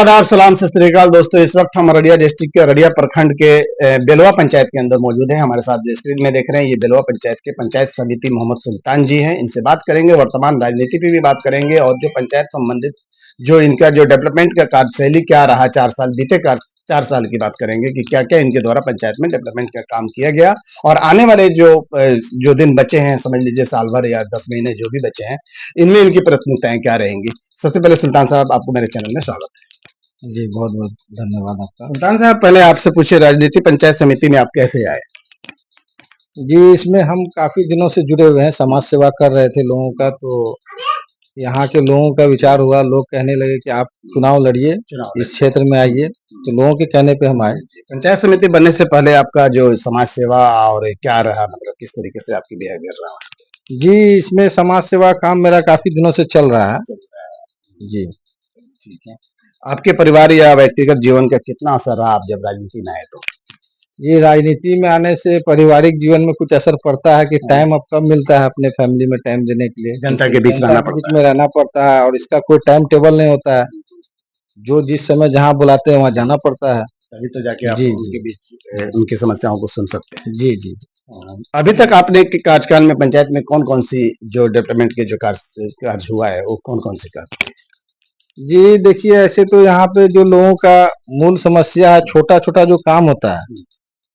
आदाब, सलाम, सत श्री अकाल दोस्तों। इस वक्त हम अररिया डिस्ट्रिक्ट के अररिया प्रखंड के बेलवा पंचायत के अंदर मौजूद हैं। हमारे साथ जो स्क्रीन में देख रहे हैं ये बेलवा पंचायत के पंचायत समिति मोहम्मद सुल्तान जी हैं। इनसे बात करेंगे, वर्तमान राजनीति पे भी बात करेंगे और जो पंचायत संबंधित जो इनका जो डेवलपमेंट का कार्यशैली क्या रहा 4 साल बीते 4 साल की बात करेंगे कि क्या क्या इनके द्वारा पंचायत में डेवलपमेंट का काम किया गया और आने वाले जो दिन बचे हैं, समझ लीजिए साल भर या 10 महीने जो भी बचे हैं, इनमें इनकी प्राथमिकताएं क्या रहेंगी। सबसे पहले सुल्तान साहब, आपको मेरे चैनल में स्वागत है। जी, बहुत-बहुत धन्यवाद आपका। सुल्तान साहब, पहले आपसे पूछे, राजनीति पंचायत समिति में आप कैसे आए? जी, इसमें हम काफ़ी दिनों से जुड़े हुए हैं, समाज सेवा कर रहे थे लोगों का, तो यहाँ के लोगों का विचार हुआ, लोग कहने लगे कि आप चुनाव लड़िए, इस क्षेत्र में आइए, तो लोगों के कहने पे हम आए। पंचायत समिति बनने से पहले आपका जो समाज सेवा और क्या रहा, मतलब किस तरीके से आपकी बिहेवियर रहा? जी, इसमें समाज सेवा काम मेरा काफ़ी दिनों से चल रहा है। जी। ठीक है। आपके परिवार या व्यक्तिगत जीवन का कितना असर रहा आप जब राजनीति में आए तो? ये राजनीति में आने से पारिवारिक जीवन में कुछ असर पड़ता है कि टाइम अब कम मिलता है अपने फैमिली में टाइम देने के लिए। जनता के बीच रहना पड़ता है और इसका कोई टाइम टेबल नहीं होता है। जो जिस समय जहाँ बुलाते हैं वहाँ जाना पड़ता है। तभी तो जाके आप जी, उनके बीच उनकी समस्याओं को सुन सकते हैं। जी, जी। अभी तक आपने के कार्यकाल में पंचायत में कौन-कौन सी जो डेवलपमेंट के जो कार्य हुआ है, वो कौन-कौन से कार्य? जी, देखिए ऐसे तो यहाँ पे जो लोगों का मूल समस्या है, छोटा-छोटा जो काम होता है,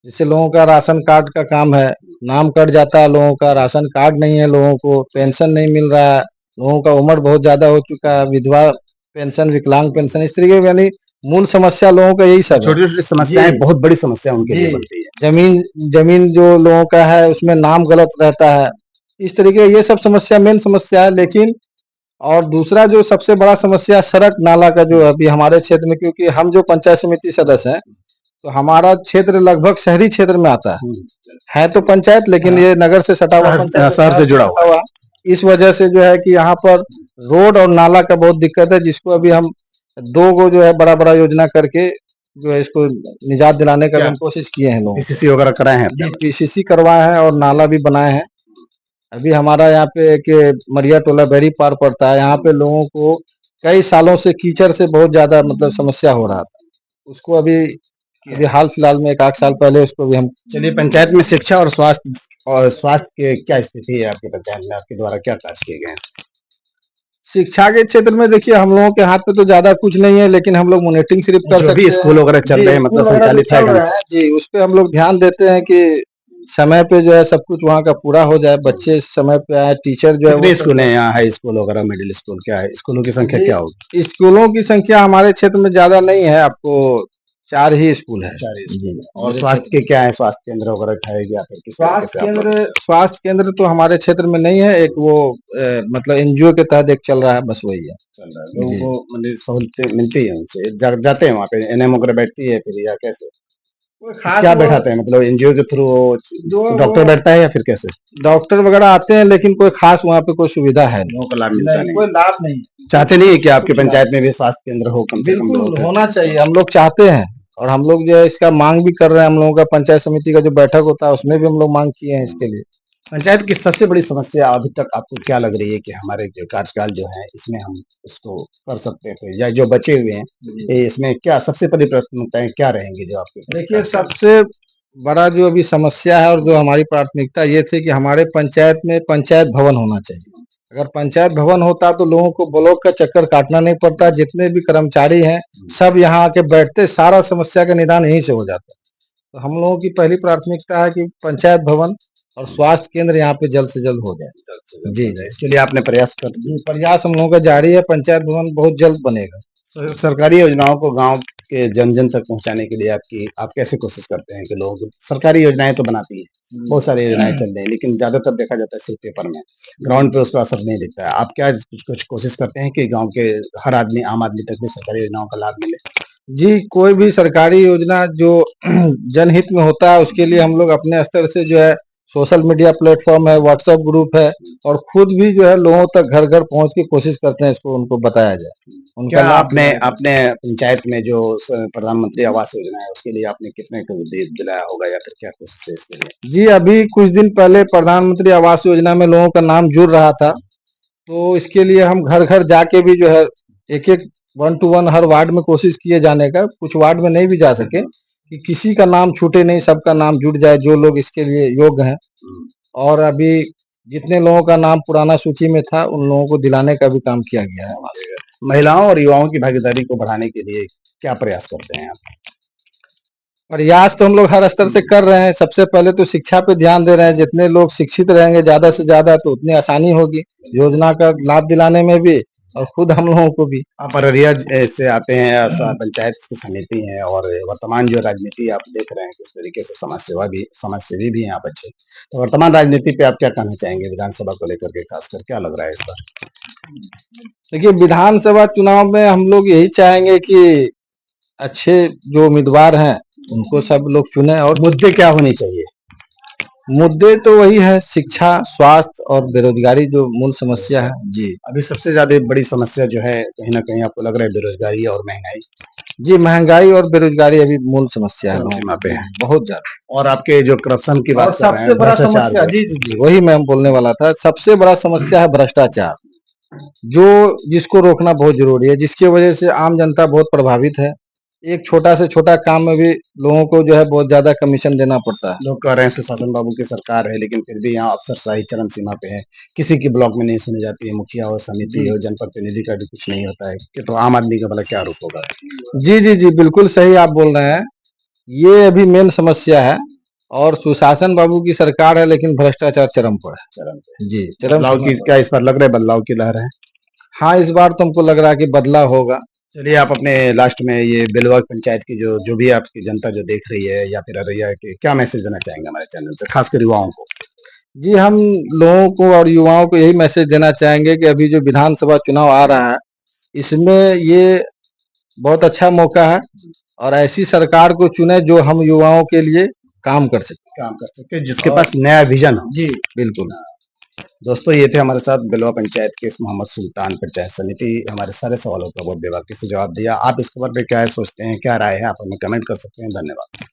जैसे लोगों का राशन कार्ड का काम है, नाम कट जाता है लोगों का, राशन कार्ड नहीं है लोगों को, पेंशन नहीं मिल रहा है, लोगों का उम्र बहुत ज़्यादा हो चुका है, विधवा पेंशन, विकलांग पेंशन, इस तरीके की यानी मूल समस्या लोगों का यही सब है। छोटी-छोटी समस्याएँ बहुत बड़ी समस्या उनके लिए जी, बनती है। ज़मीन ज़मीन जो लोगों का है उसमें नाम गलत रहता है, इस तरीके ये सब समस्या मेन समस्या है। लेकिन और दूसरा जो सबसे बड़ा समस्या सड़क नाला का जो अभी हमारे क्षेत्र में, क्योंकि हम जो पंचायत समिति सदस्य हैं, तो हमारा क्षेत्र लगभग शहरी क्षेत्र में आता है। है तो पंचायत लेकिन ये नगर से सटा हुआ पंचायत, शहर से जुड़ा हुआ। इस वजह से जो है कि यहाँ पर रोड और नाला का बहुत दिक्कत है, जिसको अभी हम 2 गो जो है बड़ा-बड़ा योजना करके जो है इसको निजात दिलाने का भी हम कोशिश किए हैं लोग। पीसीसी वगैरह कराए हैं? जी, पीसीसी करवाए हैं और नाला भी बनाए हैं। अभी हमारा यहाँ पे एक मरिया टोला बेरी पार पड़ता है, यहाँ पे लोगों को कई सालों से कीचड़ से बहुत ज़्यादा मतलब समस्या हो रहा था। उसको अभी हाल फिलहाल में 1 आध साल पहले उसको भी हम। चलिए, पंचायत में शिक्षा और स्वास्थ्य की क्या स्थिति है आपकी पंचायत में? आपके द्वारा क्या कार्य किए गए हैं? शिक्षा के क्षेत्र में देखिए हम लोगों के हाथ में तो ज़्यादा कुछ नहीं है, लेकिन हम लोग मॉनिटरिंग सिर्फ कर सकते हैं। स्कूल वगैरह चल रहे हैं, मतलब संचालित है। जी, उस पे हम लोग ध्यान देते हैं कि समय पे जो है सब कुछ वहाँ का पूरा हो जाए, बच्चे समय पे आए, टीचर जो है कितने स्कूल हैं यहाँ? हाई स्कूल वगैरह, मिडिल स्कूल क्या है? स्कूलों की संख्या क्या होगी? स्कूलों की संख्या हमारे क्षेत्र में ज़्यादा नहीं है, आपको 4 ही स्कूल है। 4 स्कूल। और स्वास्थ्य के क्या है? स्वास्थ्य केंद्र वगैरह उठाए गया था? स्वास्थ्य केंद्र तो हमारे क्षेत्र में नहीं है, एक वो मतलब एनजीओ के तहत एक चल रहा है, बस वही है। चल रहा है। लोगों को मतलब सहूलतें मिलती है उनसे? जाते हैं वहाँ पे, एनएम वगैरह बैठती है फिर, या कैसे? क्या बैठाते हैं, मतलब एनजीओ के थ्रू डॉक्टर बैठता है या फिर कैसे? डॉक्टर वगैरह आते हैं, लेकिन कोई खास वहाँ पे कोई सुविधा है नहीं। लोगों को लाभ मिलता नहीं? कोई लाभ नहीं। चाहते नहीं है कि आपकी पंचायत में भी स्वास्थ्य केंद्र हो? कम से कम बिल्कुल होना चाहिए, हम लोग चाहते हैं और हम लोग जो है इसका मांग भी कर रहे हैं। हम लोगों का पंचायत समिति का जो बैठक होता है उसमें भी हम लोग मांग किए हैं इसके लिए। पंचायत की सबसे बड़ी समस्या अभी तक आपको क्या लग रही है कि हमारे जो कार्यकाल जो है इसमें हम इसको कर सकते थे, या जो बचे हुए हैं इसमें क्या सबसे बड़ी प्राथमिकताएं क्या रहेंगी जो आपके? देखिए, सबसे बड़ा जो अभी समस्या है और जो हमारी प्राथमिकता ये थी कि हमारे पंचायत में पंचायत भवन होना चाहिए। अगर पंचायत भवन होता तो लोगों को ब्लॉक का चक्कर काटना नहीं पड़ता, जितने भी कर्मचारी हैं सब यहाँ आके बैठते, सारा समस्या का निदान यहीं से हो जाता। तो हम लोगों की पहली प्राथमिकता है कि पंचायत भवन और स्वास्थ्य केंद्र यहाँ पे जल्द से जल्द हो जाए। जी, इसके लिए आपने प्रयास कर दिए? प्रयास हम लोगों का जारी है, पंचायत भवन बहुत जल्द बनेगा। सरकारी योजनाओं को गांव के जन तक पहुंचाने के लिए आप कैसे कोशिश करते हैं कि लोग सरकारी योजनाएं तो बनाती है, बहुत सारी योजनाएं चल रही है, लेकिन ज्यादातर देखा जाता है सिर्फ पेपर में, ग्राउंड पे उसका असर नहीं दिखता है। आप क्या कुछ कोशिश करते हैं कि गांव के हर आदमी, आम आदमी तक भी सरकारी योजनाओं का लाभ मिले? जी, कोई भी सरकारी योजना जो जनहित में होता है उसके लिए हम लोग अपने स्तर से जो है सोशल मीडिया प्लेटफॉर्म है, व्हाट्सएप ग्रुप है और खुद भी जो है लोगों तक घर-घर पहुंच के कोशिश करते हैं इसको उनको बताया जाए। क्या आपने अपने पंचायत में जो प्रधानमंत्री आवास योजना है उसके लिए आपने कितने को दिलाया होगा, या फिर क्या कोशिश है इसके लिए? जी, अभी कुछ दिन पहले प्रधानमंत्री आवास योजना में लोगों का नाम जुड़ रहा था, तो इसके लिए हम घर-घर जाके भी जो है एक-एक 1 to 1 हर वार्ड में कोशिश किए जाने का, कुछ वार्ड में नहीं भी जा सके कि किसी का नाम छूटे नहीं, सबका नाम जुड़ जाए जो लोग इसके लिए योग्य हैं। और अभी जितने लोगों का नाम पुराना सूची में था उन लोगों को दिलाने का भी काम किया गया है। महिलाओं और युवाओं की भागीदारी को बढ़ाने के लिए क्या प्रयास करते हैं आप? प्रयास तो हम लोग हर स्तर से कर रहे हैं। सबसे पहले तो शिक्षा पे ध्यान दे रहे हैं। जितने लोग शिक्षित रहेंगे ज्यादा से ज्यादा तो उतनी आसानी होगी योजना का लाभ दिलाने में भी और खुद हम लोगों को भी। आप अररिया से आते हैं, पंचायत की समिति है और वर्तमान जो राजनीति आप देख रहे हैं किस तरीके से समाजसेवी भी हैं आप अच्छे, तो वर्तमान राजनीति पे आप क्या कहना चाहेंगे विधानसभा को लेकर के, खासकर क्या लग रहा है इस बार? देखिए, विधानसभा चुनाव में हम लोग यही चाहेंगे कि अच्छे जो उम्मीदवार हैं उनको सब लोग चुने। और मुद्दे क्या होने चाहिए? मुद्दे तो वही है, शिक्षा, स्वास्थ्य और बेरोजगारी जो मूल समस्या है जी। अभी सबसे ज्यादा बड़ी समस्या जो है कहीं ना कहीं आपको लग रहा है बेरोजगारी और महंगाई? जी, महंगाई और बेरोजगारी अभी मूल समस्या है सीमा पे है बहुत ज्यादा। और आपके जो करप्शन की और बात कर रहे सबसे हैं, बड़ा भ्रष्टाचार समस्या, जो- जी जी जी, वही मैं बोलने वाला था। सबसे बड़ा समस्या है भ्रष्टाचार, जो जिसको रोकना बहुत जरूरी है, जिसकी वजह से आम जनता बहुत प्रभावित है। एक छोटा से छोटा काम में भी लोगों को जो है बहुत ज्यादा कमीशन देना पड़ता है। लोग कह रहे हैं सुशासन बाबू की सरकार है लेकिन फिर भी यहाँ अफसरशाही चरम सीमा पे है, किसी की ब्लॉक में नहीं सुनी जाती है, मुखिया हो, समिति हो, जनप्रतिनिधि का भी कुछ नहीं होता है, कि तो आम आदमी का भला क्या रुख होगा? जी जी जी, बिल्कुल सही आप बोल रहे हैं। ये अभी मेन समस्या है। और सुशासन बाबू की सरकार है लेकिन भ्रष्टाचार चरम पर है। चरम पे जी, चरम बदलाव सीमा की पर। क्या इस बार लग रहा है बदलाव की लहर है? हाँ, इस बार तो हमको लग रहा है कि बदलाव होगा। चलिए, आप अपने लास्ट में ये बेलवा पंचायत की जो जो भी आपकी जनता जो देख रही है या फिर अररिया के, क्या मैसेज देना चाहेंगे हमारे चैनल से, खासकर युवाओं को? जी, हम लोगों को और युवाओं को यही मैसेज देना चाहेंगे कि अभी जो विधानसभा चुनाव आ रहा है इसमें ये बहुत अच्छा मौका है और ऐसी सरकार को चुने जो हम युवाओं के लिए काम कर सके, जिसके पास नया विजन हो। जी बिल्कुल। दोस्तों, ये थे हमारे साथ बेलवा पंचायत के मोहम्मद सुल्तान। पंचायत समिति हमारे सारे सवालों का बहुत बेबाकी से जवाब दिया। आप इस खबर पे क्या सोचते हैं, क्या राय है, आप हमें कमेंट कर सकते हैं। धन्यवाद।